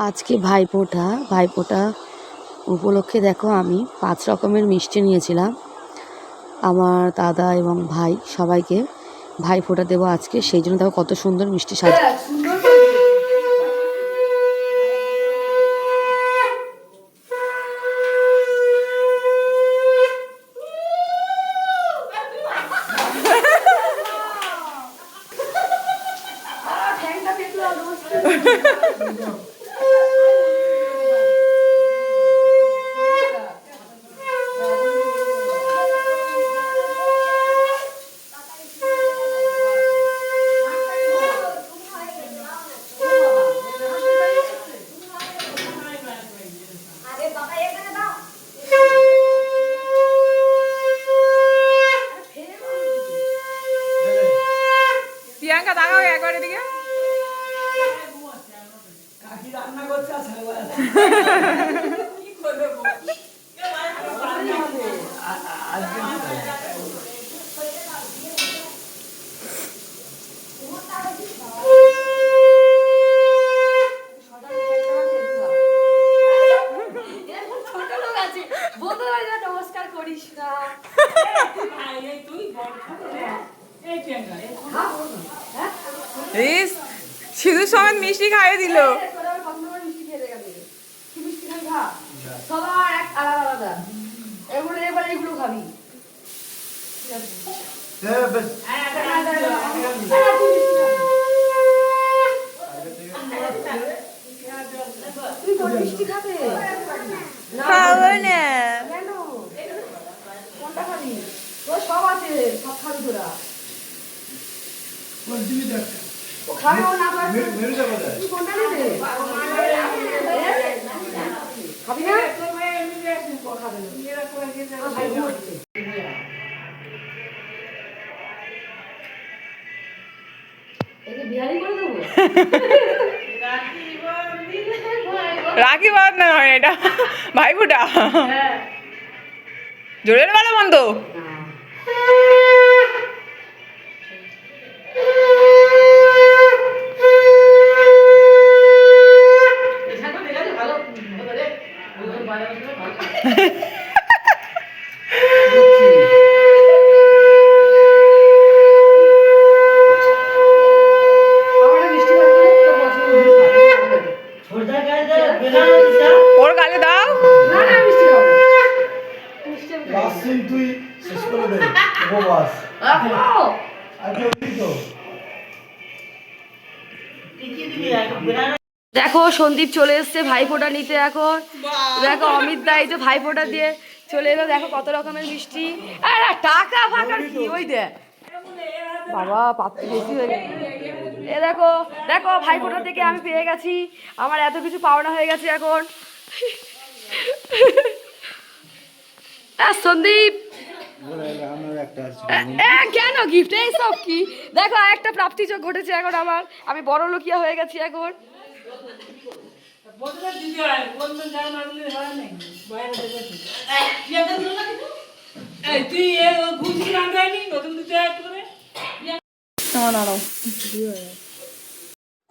আজকে ভাইফোঁটা। ভাইফোঁটা উপলক্ষে দেখো আমি 5 রকমের মিষ্টি নিয়েছিলাম। আমার দাদা এবং ভাই সবাইকে ভাইফোঁটা দেবো আজকে, সেই জন্য দেখো কত সুন্দর মিষ্টি সাজা। প্রিয়াঙ্কা তাকাও একবার এদিকে। নমস্কার করিস না। সিধু সমেত মিষ্টি খাইয়ে দিল। সবার এক আলাদা আলাদা। এবার এগুলো খাবি। তুই কোন মিষ্টি খাবে? খাবো না। কেন? কোনটা খাবি? তোর সব আছে, সব খাবি তোরা। ও খাবে ও না পারবে। তুই কোনটা নেবে? খাবি না? খাবে না। ভাই ঘুরছে। একে বিহারি করে দেবো? রাখি বাদ না হয় এটা ভাইফোঁটা। জোরের বেলা বন্ধ। ওর গালে দাও। তুই শেষ করে দে উপবাস। দেখো সন্দীপ চলে এসছে ভাইফোঁটা নিতে। এখন দেখো অমিত দা এই যে ভাইফোঁটা দিয়ে চলে এলো। দেখো কত রকমের মিষ্টি। আরে টাকা ফাঁকার কি ওই দে বাবা, পাত্র বেশি হয়ে গেছে। এ দেখো দেখো ভাইফোঁটা থেকে আমি পেয়ে গেছি, আমার এত কিছু পাওনা হয়ে গেছে এখন। সন্দীপ কেন গিফট এই সব কি? দেখো একটা প্রাপ্তি যোগ ঘটেছে এখন আমার, আমি বড় লোকিয়া হয়ে গেছি এখন।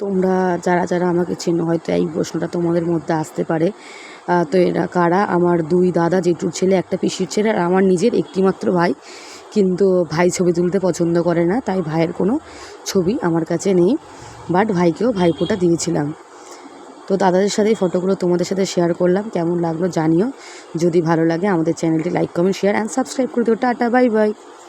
তোমরা যারা যারা আমাকে চেনো হয়তো এই প্রশ্নটা তোমাদের মধ্যে আসতে পারে, তো এরা কারা? আমার 2 দাদা জেঠুর ছেলে, একটা পিসির ছেলে, আর আমার নিজের একটিমাত্র ভাই। কিন্তু ভাই ছবি তুলতে পছন্দ করে না, তাই ভাইয়ের কোনো ছবি আমার কাছে নেই, বাট ভাইকেও ভাইফোঁটা দিয়েছিলাম। তো দাদাদের সাথে এই ফটোগুলো তোমাদের সাথে শেয়ার করলাম। কেমন লাগলো জানিও। যদি ভালো লাগে আমাদের চ্যানেলটি like comment share and subscribe করে দিও। Tata, bye bye.